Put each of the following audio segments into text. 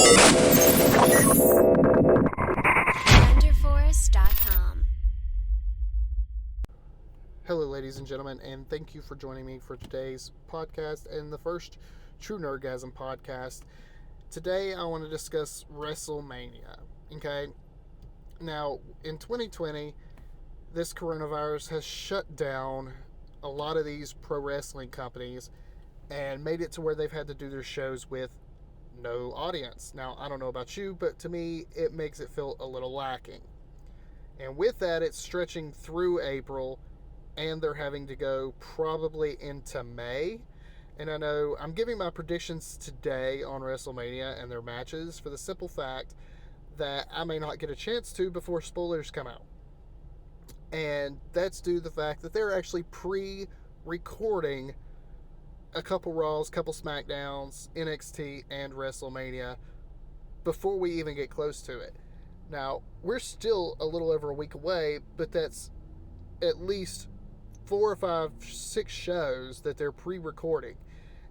Underforest.com. Hello, ladies and gentlemen, and thank you for joining me for today's podcast and the first true Nerdgasm podcast. Today, I want to discuss Wrestlemania. Okay, now in 2020, this coronavirus has shut down a lot of these pro wrestling companies and made it to where they've had to do their shows with no audience. Now, I don't know about you, but to me, it makes it feel a little lacking. And with that, it's stretching through April, and they're having to go probably into May. And I know I'm giving my predictions today on WrestleMania and their matches for the simple fact that I may not get a chance to before spoilers come out. And that's due to the fact that they're actually pre-recording a couple Raws, couple SmackDowns, NXT, and WrestleMania before we even get close to it. Now, we're still a little over a week away, but that's at least 4 or 5, 6 shows that they're pre-recording.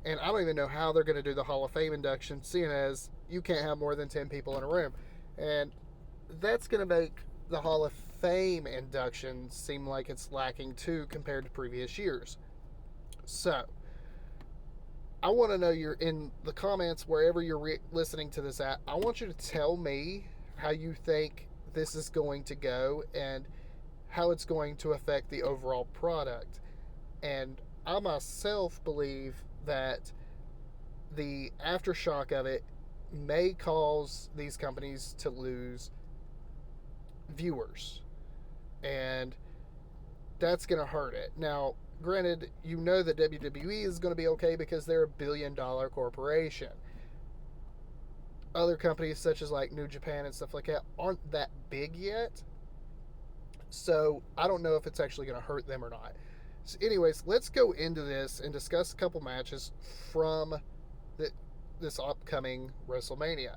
And I don't even know how they're going to do the Hall of Fame induction, seeing as you can't have more than 10 people in a room. And that's going to make the Hall of Fame induction seem like it's lacking too compared to previous years. So, I want to know, you're in the comments wherever you're listening to this at. I want you to tell me how you think this is going to go and how it's going to affect the overall product. And I myself believe that the aftershock of it may cause these companies to lose viewers, and that's going to hurt it. Now, granted, you know that WWE is going to be okay because they're a billion-dollar corporation. Other companies such as like New Japan and stuff like that aren't that big yet, so I don't know if it's actually going to hurt them or not. So anyways, let's go into this and discuss a couple matches from this upcoming WrestleMania.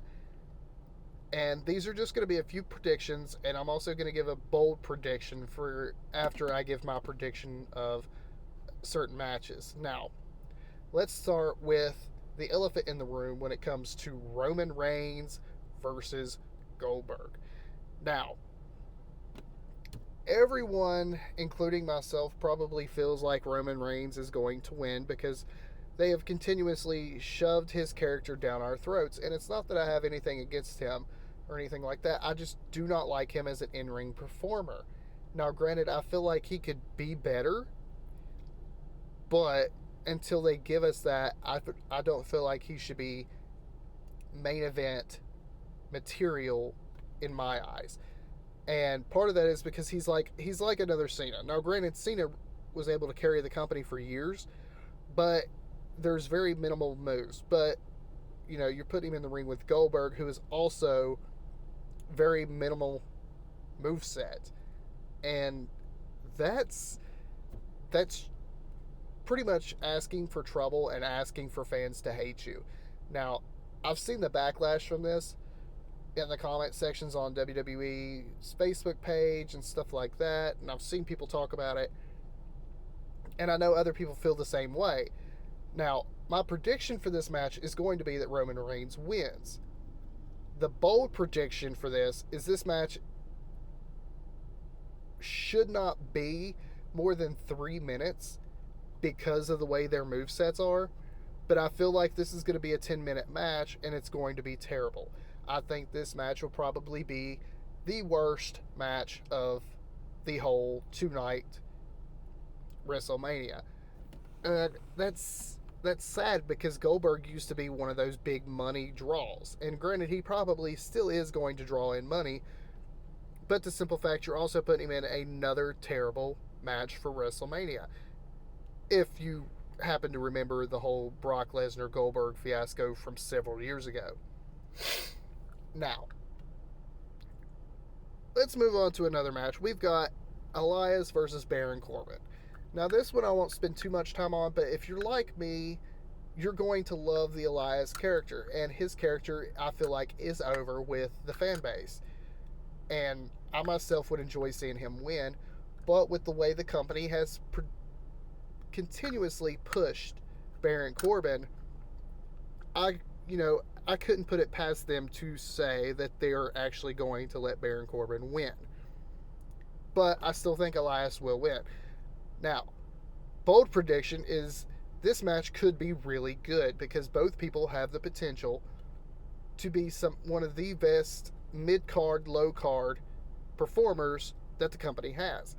And these are just going to be a few predictions, and I'm also going to give a bold prediction for after I give my prediction of certain matches. Now, let's start with the elephant in the room when it comes to Roman Reigns versus Goldberg. Now, everyone, including myself, probably feels like Roman Reigns is going to win because they have continuously shoved his character down our throats. And it's not that I have anything against him or anything like that. I just do not like him as an in-ring performer. Now, granted, I feel like he could be better, but until they give us that, I don't feel like he should be main event material in my eyes. And part of that is because he's like another Cena. Now, granted, Cena was able to carry the company for years, but there's very minimal moves. But, you know, you're putting him in the ring with Goldberg, who is also very minimal moveset. And that's pretty much asking for trouble and asking for fans to hate you. Now, I've seen the backlash from this in the comment sections on WWE's Facebook page and stuff like that, and I've seen people talk about it, and I know other people feel the same way. Now, my prediction for this match is going to be that Roman Reigns wins. The bold prediction for this match should not be more than 3 minutes because of the way their movesets are, but I feel like this is going to be a 10-minute match, and it's going to be terrible. I think this match will probably be the worst match of the whole 2-night WrestleMania. That's sad because Goldberg used to be one of those big money draws. And granted, he probably still is going to draw in money, but the simple fact, you're also putting him in another terrible match for WrestleMania. If you happen to remember the whole Brock Lesnar-Goldberg fiasco from several years ago. Now, let's move on to another match. We've got Elias versus Baron Corbin. Now, this one I won't spend too much time on, but if you're like me, you're going to love the Elias character. And his character, I feel like, is over with the fan base. And I myself would enjoy seeing him win. But with the way the company has continuously pushed Baron Corbin, I couldn't put it past them to say that they're actually going to let Baron Corbin win. But I still think Elias will win. Now, bold prediction is this match could be really good because both people have the potential to be one of the best mid-card, low-card performers that the company has.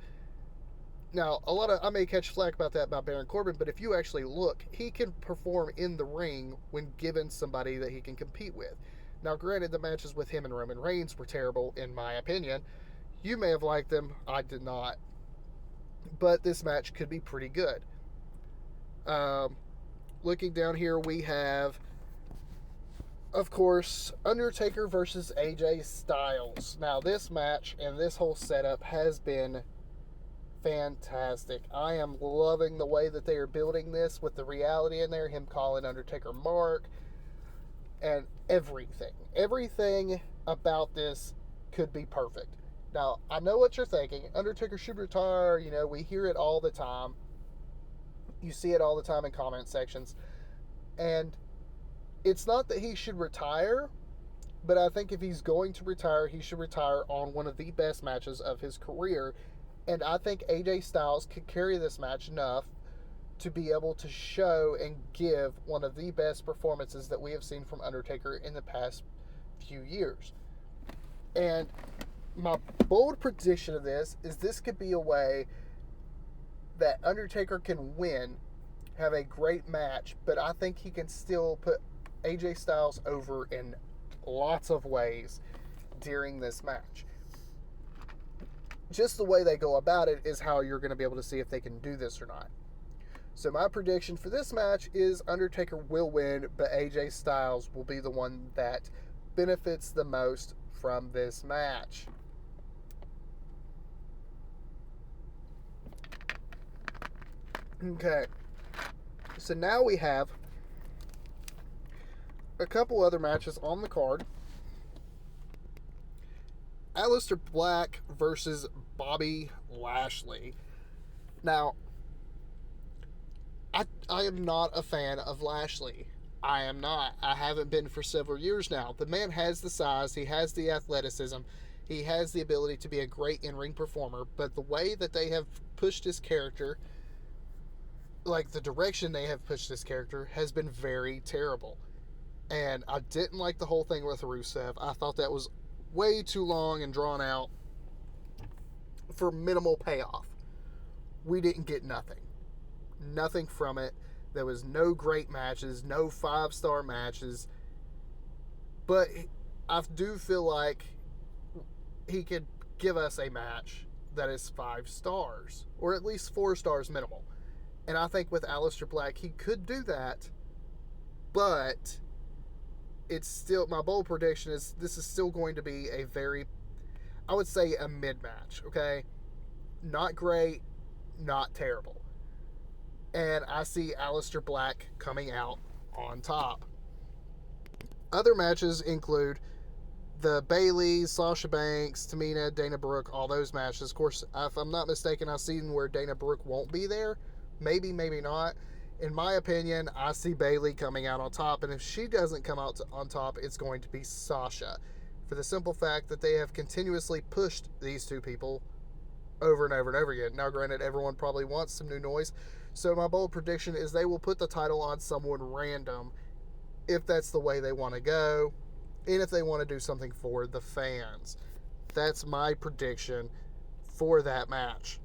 Now, I may catch flack about that by Baron Corbin, but if you actually look, he can perform in the ring when given somebody that he can compete with. Now, granted, the matches with him and Roman Reigns were terrible, in my opinion. You may have liked them. I did not. But this match could be pretty good. Looking down here, we have, of course, Undertaker versus AJ Styles. Now, this match and this whole setup has been fantastic. I am loving the way that they are building this with the reality in there, him calling Undertaker Mark, and everything. Everything about this could be perfect. Now, I know what you're thinking. Undertaker should retire. You know, we hear it all the time. You see it all the time in comment sections. And it's not that he should retire, but I think if he's going to retire, he should retire on one of the best matches of his career. And I think AJ Styles could carry this match enough to be able to show and give one of the best performances that we have seen from Undertaker in the past few years. And my bold prediction of this is this could be a way that Undertaker can win, have a great match, but I think he can still put AJ Styles over in lots of ways during this match. Just the way they go about it is how you're going to be able to see if they can do this or not. So my prediction for this match is Undertaker will win, but AJ Styles will be the one that benefits the most from this match. Okay, so now we have a couple other matches on the card. Aleister Black versus Bobby Lashley. Now, I am not a fan of Lashley. I am not. I haven't been for several years now. The man has the size, he has the athleticism, he has the ability to be a great in-ring performer, but the way that they have pushed his character, like the direction they have pushed this character, has been very terrible. And I didn't like the whole thing with Rusev. I thought that was way too long and drawn out for minimal payoff. We didn't get nothing. Nothing from it. There was no great matches, no 5-star matches. But I do feel like he could give us a match that is 5 stars, or at least 4 stars minimal. And I think with Aleister Black, he could do that, but it's still, my bold prediction is this is still going to be a very, I would say a mid-match, okay? Not great, not terrible. And I see Aleister Black coming out on top. Other matches include the Baileys, Sasha Banks, Tamina, Dana Brooke, all those matches. Of course, if I'm not mistaken, I've seen where Dana Brooke won't be there. Maybe, maybe not. In my opinion, I see Bayley coming out on top, and if she doesn't come out on top, it's going to be Sasha. For the simple fact that they have continuously pushed these two people over and over and over again. Now, granted, everyone probably wants some new noise, so my bold prediction is they will put the title on someone random if that's the way they want to go, and if they want to do something for the fans. That's my prediction for that match.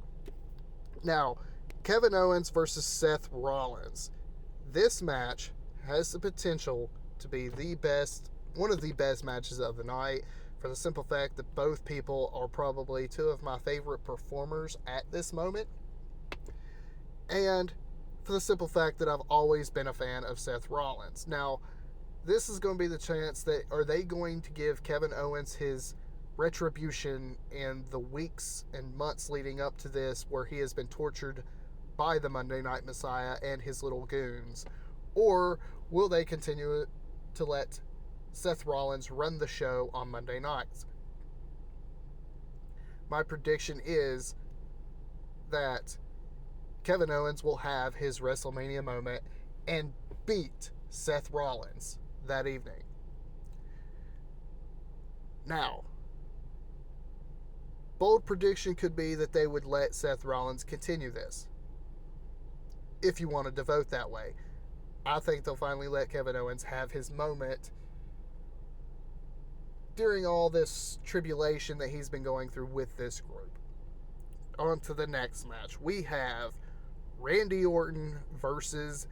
Now, Kevin Owens versus Seth Rollins. This match has the potential to be one of the best matches of the night, for the simple fact that both people are probably two of my favorite performers at this moment, and for the simple fact that I've always been a fan of Seth Rollins. Now, this is going to be the chance that, are they going to give Kevin Owens his retribution in the weeks and months leading up to this, where he has been tortured by the Monday Night Messiah and his little goons? Or will they continue to let Seth Rollins run the show on Monday nights? My prediction is that Kevin Owens will have his WrestleMania moment and beat Seth Rollins that evening. Now, bold prediction could be that they would let Seth Rollins continue this, if you wanted to vote that way. I think they'll finally let Kevin Owens have his moment during all this tribulation that he's been going through with this group. On to the next match. We have Randy Orton versus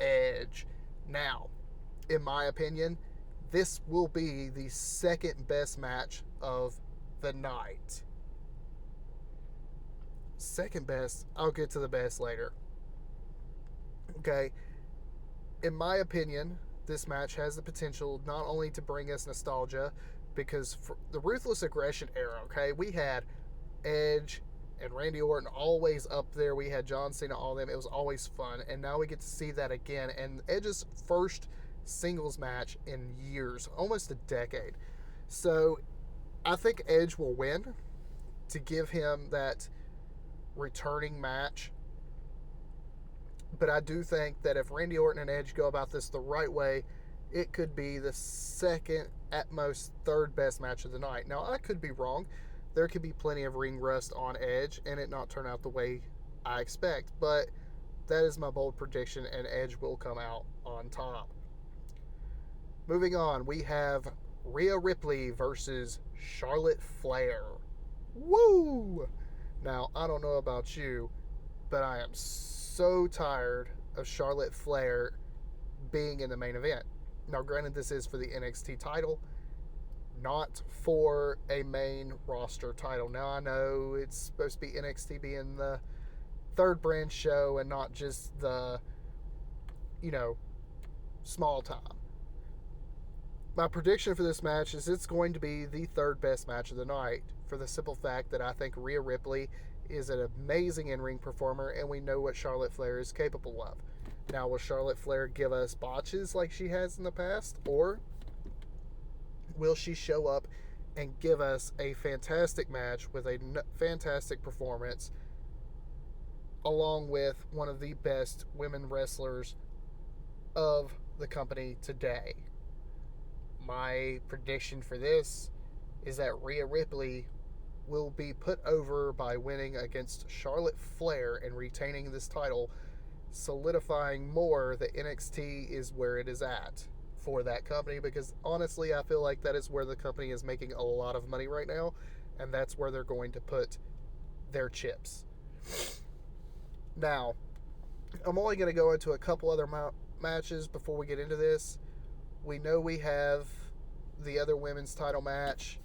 Edge. Now, in my opinion, this will be the second best match of the night. Second best. I'll get to the best later. Okay. In my opinion, this match has the potential not only to bring us nostalgia, because for the Ruthless Aggression era, okay, we had Edge and Randy Orton always up there. We had John Cena, all of them. It was always fun. And now we get to see that again. And Edge's first singles match in years, almost a decade. So I think Edge will win to give him that returning match. But I do think that if Randy Orton and Edge go about this the right way, it could be the second, at most third best match of the night. Now, I could be wrong. There could be plenty of ring rust on Edge and it not turn out the way I expect. But that is my bold prediction, and Edge will come out on top. Moving on, we have Rhea Ripley versus Charlotte Flair. Woo! Now, I don't know about you, but I am so tired of Charlotte Flair being in the main event. Now, granted, this is for the NXT title, not for a main roster title. Now, I know it's supposed to be NXT being the third brand show and not just the, small time. My prediction for this match is it's going to be the third best match of the night, for the simple fact that I think Rhea Ripley is an amazing in-ring performer, and we know what Charlotte Flair is capable of. Now, will Charlotte Flair give us botches like she has in the past, or will she show up and give us a fantastic match with a fantastic performance, along with one of the best women wrestlers of the company today? My prediction for this is that Rhea Ripley will be put over by winning against Charlotte Flair and retaining this title, solidifying more that NXT is where it is at for that company, because honestly, I feel like that is where the company is making a lot of money right now, and that's where they're going to put their chips. Now, I'm only going to go into a couple other matches before we get into this. We know we have the other women's title match,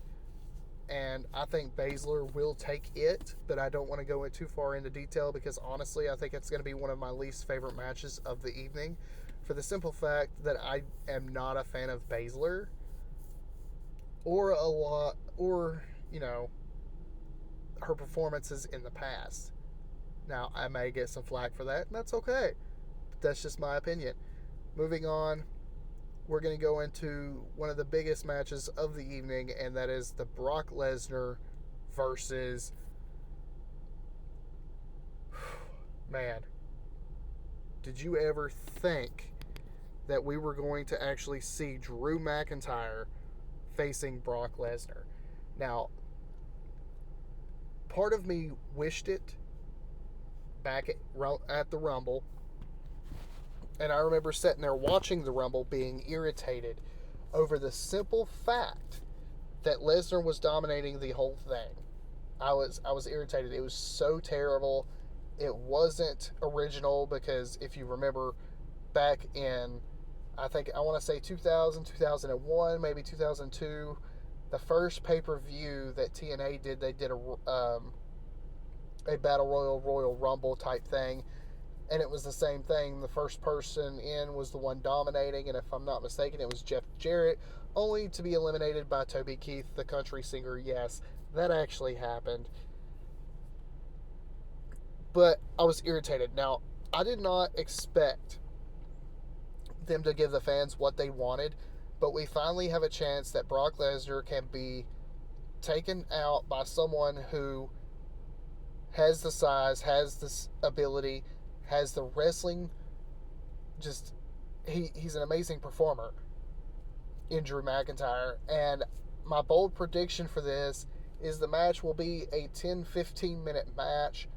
and I think Baszler will take it, but I don't want to go too far into detail because honestly, I think it's going to be one of my least favorite matches of the evening, for the simple fact that I am not a fan of Baszler or her performances in the past. Now, I may get some flack for that, and that's okay. But that's just my opinion. Moving on, we're going to go into one of the biggest matches of the evening, and that is the Brock Lesnar versus... Man, did you ever think that we were going to actually see Drew McIntyre facing Brock Lesnar? Now, part of me wished it back at the Rumble, and I remember sitting there watching the Rumble being irritated over the simple fact that Lesnar was dominating the whole thing. I was irritated. It was so terrible. It wasn't original, because if you remember back in, I want to say 2000, 2001, maybe 2002, the first pay-per-view that TNA did, they did a Battle Royal Rumble type thing, and it was the same thing. The first person in was the one dominating, and if I'm not mistaken, it was Jeff Jarrett, only to be eliminated by Toby Keith, the country singer. Yes, that actually happened. But I was irritated. Now, I did not expect them to give the fans what they wanted, but we finally have a chance that Brock Lesnar can be taken out by someone who has the size, has this ability, has the wrestling, he's an amazing performer in Drew McIntyre, and my bold prediction for this is the match will be a 10-15 minute match,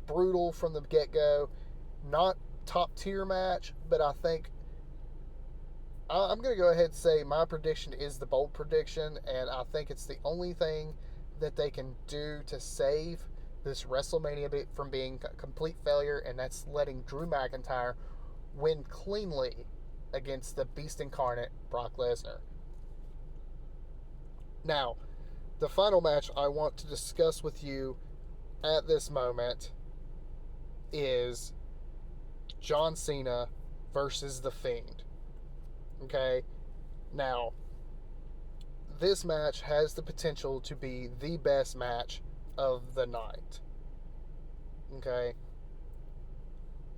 brutal from the get-go, not top tier match, but I think I'm going to go ahead and say my prediction is the bold prediction, and I think it's the only thing that they can do to save this WrestleMania from being a complete failure, and that's letting Drew McIntyre win cleanly against the Beast Incarnate, Brock Lesnar. Now, the final match I want to discuss with you at this moment is John Cena versus The Fiend. Okay? Now, this match has the potential to be the best match of the night. Okay?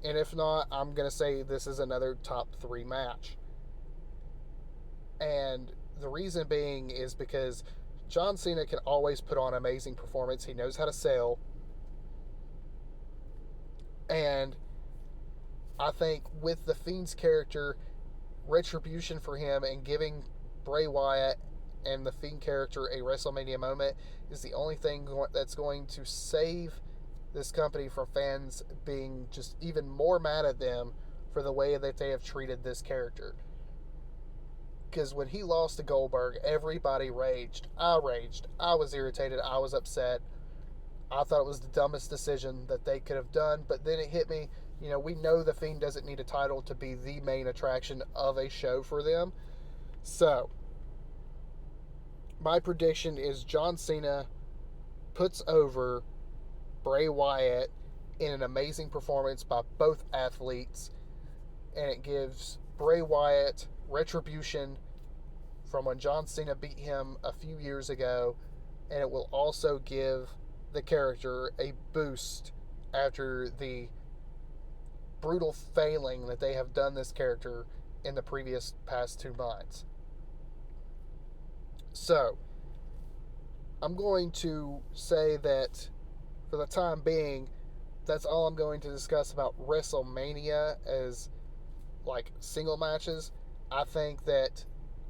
And if not, I'm going to say this is another top 3 match. And the reason being is because John Cena can always put on amazing performance. He knows how to sell. And I think with The Fiend's character, retribution for him and giving Bray Wyatt and the Fiend character a WrestleMania moment is the only thing that's going to save this company from fans being just even more mad at them for the way that they have treated this character. Because when he lost to Goldberg, everybody raged. I raged. I was irritated. I was upset. I thought it was the dumbest decision that they could have done, but then it hit me. You know, we know The Fiend doesn't need a title to be the main attraction of a show for them. So, my prediction is John Cena puts over Bray Wyatt in an amazing performance by both athletes, and it gives Bray Wyatt retribution from when John Cena beat him a few years ago, and it will also give the character a boost after the brutal failing that they have done this character in the previous past 2 months. So, I'm going to say that for the time being, that's all I'm going to discuss about WrestleMania as like single matches. I think that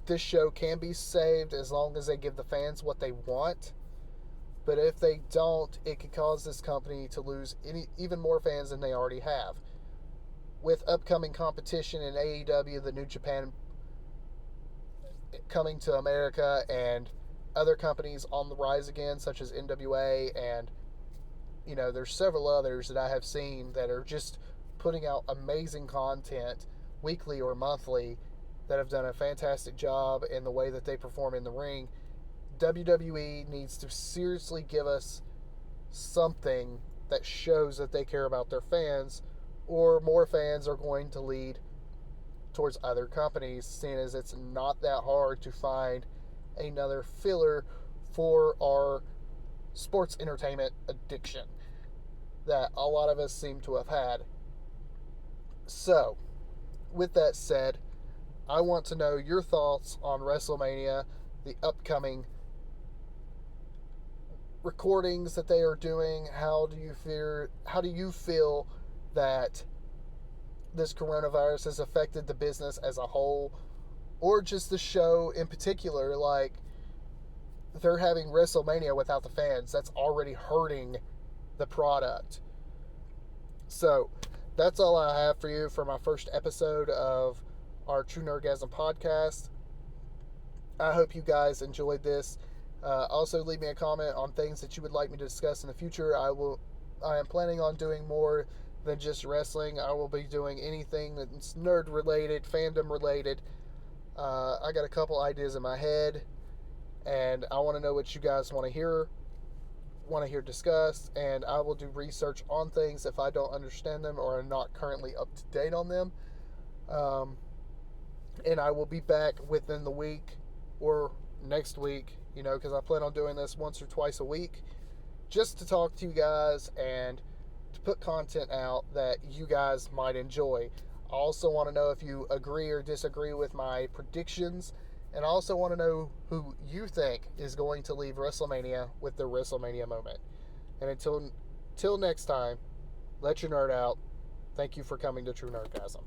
this show can be saved as long as they give the fans what they want. But if they don't, it could cause this company to lose even more fans than they already have. With upcoming competition in AEW, the New Japan coming to America, and other companies on the rise again, such as NWA, and you know, there's several others that I have seen that are just putting out amazing content weekly or monthly that have done a fantastic job in the way that they perform in the ring. WWE needs to seriously give us something that shows that they care about their fans, or more fans are going to lead towards other companies, seeing as it's not that hard to find another filler for our sports entertainment addiction that a lot of us seem to have had. So, with that said, I want to know your thoughts on WrestleMania, the upcoming recordings that they are doing. How do you feel that this coronavirus has affected the business as a whole, or just the show in particular? Like, they're having WrestleMania without the fans. That's already hurting the product. So, that's all I have for you for my first episode of our True Nerdgasm Podcast. I hope you guys enjoyed this. Also, leave me a comment on things that you would like me to discuss in the future. I am planning on doing more than just wrestling. I will be doing anything that's nerd related, fandom related. I got a couple ideas in my head, and I want to know what you guys want to hear discussed, and I will do research on things if I don't understand them or am not currently up to date on them. And I will be back within the week or next week, because I plan on doing this once or twice a week, just to talk to you guys and to put content out that you guys might enjoy. I also want to know if you agree or disagree with my predictions, and I also want to know who you think is going to leave WrestleMania with their WrestleMania moment. And until next time, let your nerd out. Thank you for coming to True Nerdgasm.